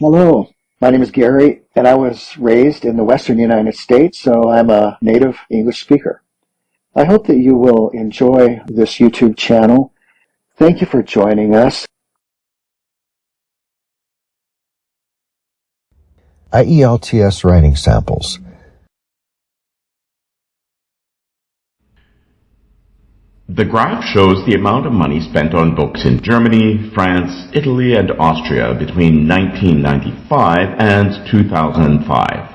Hello, my name is Gary, and I was raised in the western United States, so I'm a native English speaker. I hope that you will enjoy this YouTube channel. Thank you for joining us. IELTS writing samples. The graph shows the amount of money spent on books in Germany, France, Italy, and Austria between 1995 and 2005.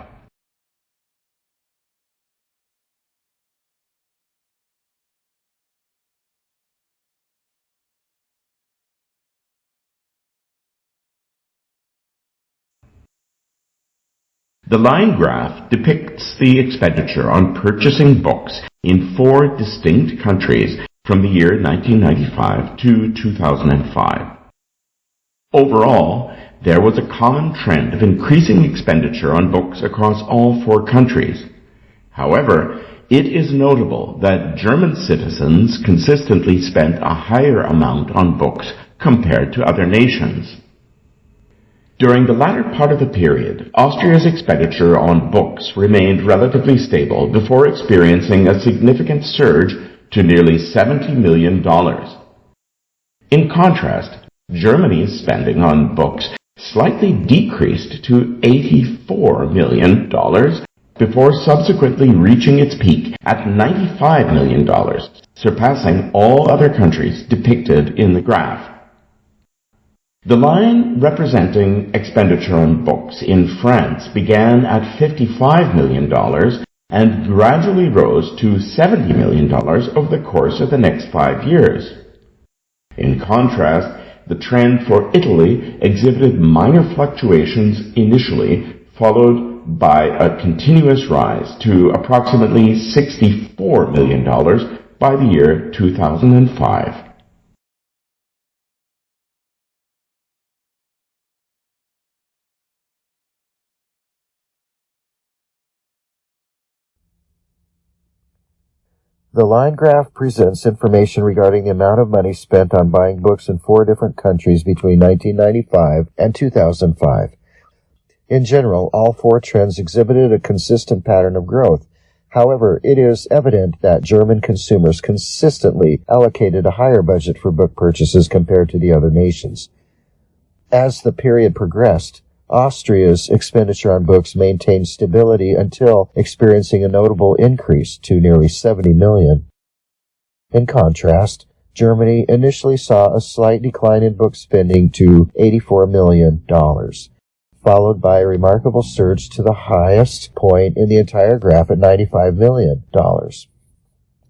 The line graph depicts the expenditure on purchasing books in 4 distinct countries from the year 1995 to 2005. Overall, there was a common trend of increasing expenditure on books across all 4 countries. However, it is notable that German citizens consistently spent a higher amount on books compared to other nations. During the latter part of the period, Austria's expenditure on books remained relatively stable before experiencing a significant surge to nearly $70 million. In contrast, Germany's spending on books slightly decreased to $84 million before subsequently reaching its peak at $95 million, surpassing all other countries depicted in the graph. The line representing expenditure on books in France began at $55 million and gradually rose to $70 million over the course of the next 5 years. In contrast, the trend for Italy exhibited minor fluctuations initially, followed by a continuous rise to approximately $64 million by the year 2005. The line graph presents information regarding the amount of money spent on buying books in 4 different countries between 1995 and 2005. In general, all 4 trends exhibited a consistent pattern of growth. However, it is evident that German consumers consistently allocated a higher budget for book purchases compared to the other nations. As the period progressed, Austria's expenditure on books maintained stability until experiencing a notable increase to nearly $70 million. In contrast, Germany initially saw a slight decline in book spending to $84 million, followed by a remarkable surge to the highest point in the entire graph at $95 million.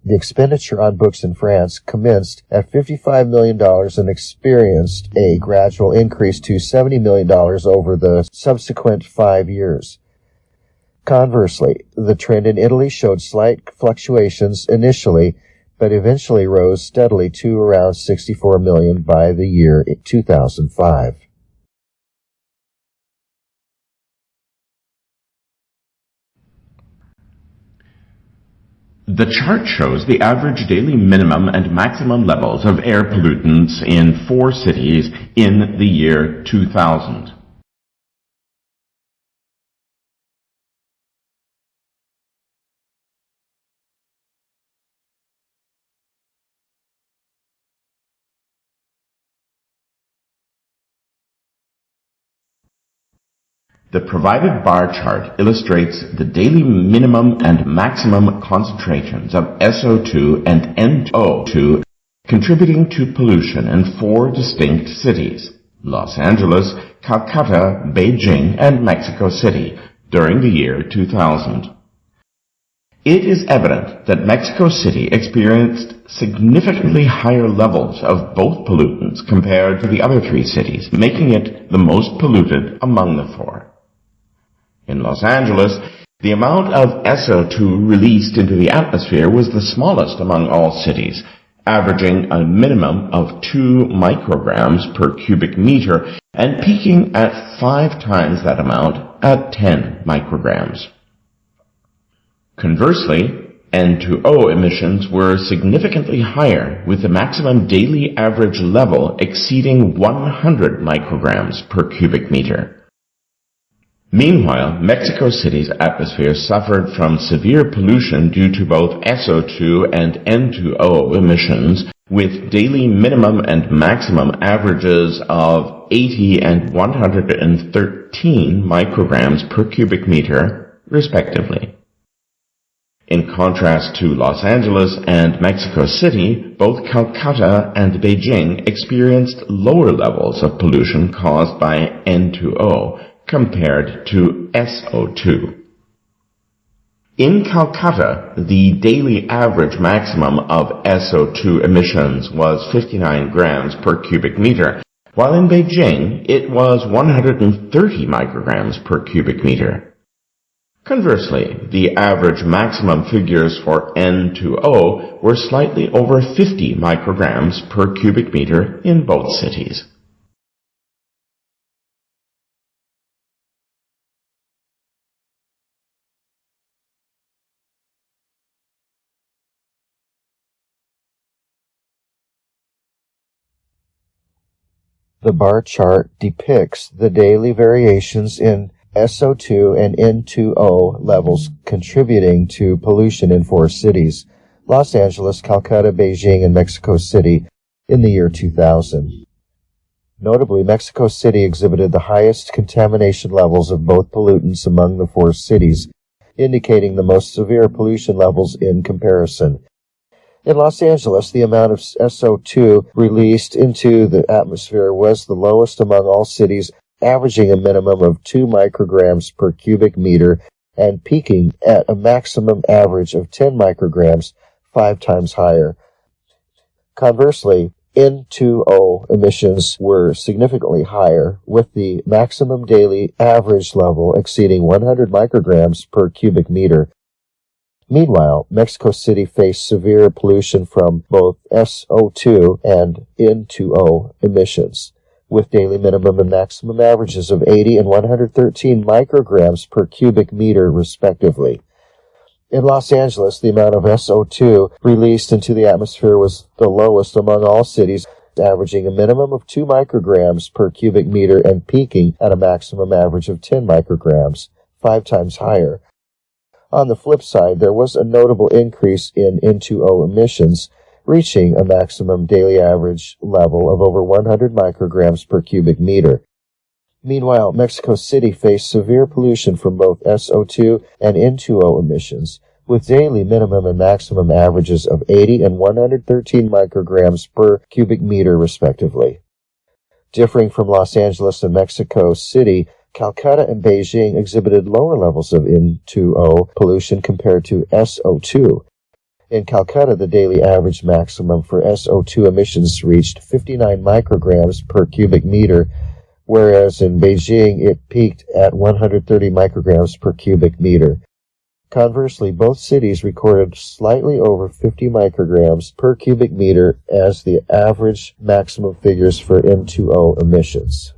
The expenditure on books in France commenced at $55 million and experienced a gradual increase to $70 million over the subsequent 5 years. Conversely, the trend in Italy showed slight fluctuations initially, but eventually rose steadily to around $64 million by the year 2005. The chart shows the average daily minimum and maximum levels of air pollutants in 4 cities in the year 2000. The provided bar chart illustrates the daily minimum and maximum concentrations of SO2 and NO2 contributing to pollution in 4 distinct cities, Los Angeles, Calcutta, Beijing, and Mexico City, during the year 2000. It is evident that Mexico City experienced significantly higher levels of both pollutants compared to the other 3 cities, making it the most polluted among the 4. In Los Angeles, the amount of SO2 released into the atmosphere was the smallest among all cities, averaging a minimum of 2 micrograms per cubic meter and peaking at 5 times that amount at 10 micrograms. Conversely, N2O emissions were significantly higher, with the maximum daily average level exceeding 100 micrograms per cubic meter. Meanwhile, Mexico City's atmosphere suffered from severe pollution due to both SO2 and N2O emissions, with daily minimum and maximum averages of 80 and 113 micrograms per cubic meter, respectively. In contrast to Los Angeles and Mexico City, both Calcutta and Beijing experienced lower levels of pollution caused by N2O compared to SO2. In Calcutta, the daily average maximum of SO2 emissions was 59 grams per cubic meter, while in Beijing it was 130 micrograms per cubic meter. Conversely, the average maximum figures for N2O were slightly over 50 micrograms per cubic meter in both cities. The bar chart depicts the daily variations in SO2 and N2O levels contributing to pollution in four cities: Los Angeles, Calcutta, Beijing, and Mexico City in the year 2000. Notably, Mexico City exhibited the highest contamination levels of both pollutants among the four cities, indicating the most severe pollution levels in comparison. In Los Angeles, the amount of SO2 released into the atmosphere was the lowest among all cities, averaging a minimum of 2 micrograms per cubic meter and peaking at a maximum average of 10 micrograms, 5 times higher. Conversely, N2O emissions were significantly higher, with the maximum daily average level exceeding 100 micrograms per cubic meter. Meanwhile, Mexico City faced severe pollution from both SO2 and N2O emissions, with daily minimum and maximum averages of 80 and 113 micrograms per cubic meter, respectively. In Los Angeles, the amount of SO2 released into the atmosphere was the lowest among all cities, averaging a minimum of 2 micrograms per cubic meter and peaking at a maximum average of 10 micrograms, 5 times higher. On the flip side, there was a notable increase in N2O emissions, reaching a maximum daily average level of over 100 micrograms per cubic meter. Meanwhile, Mexico City faced severe pollution from both SO2 and N2O emissions, with daily minimum and maximum averages of 80 and 113 micrograms per cubic meter, respectively. Differing from Los Angeles and Mexico City, Calcutta and Beijing exhibited lower levels of N2O pollution compared to SO2. In Calcutta, the daily average maximum for SO2 emissions reached 59 micrograms per cubic meter, whereas in Beijing it peaked at 130 micrograms per cubic meter. Conversely, both cities recorded slightly over 50 micrograms per cubic meter as the average maximum figures for N2O emissions.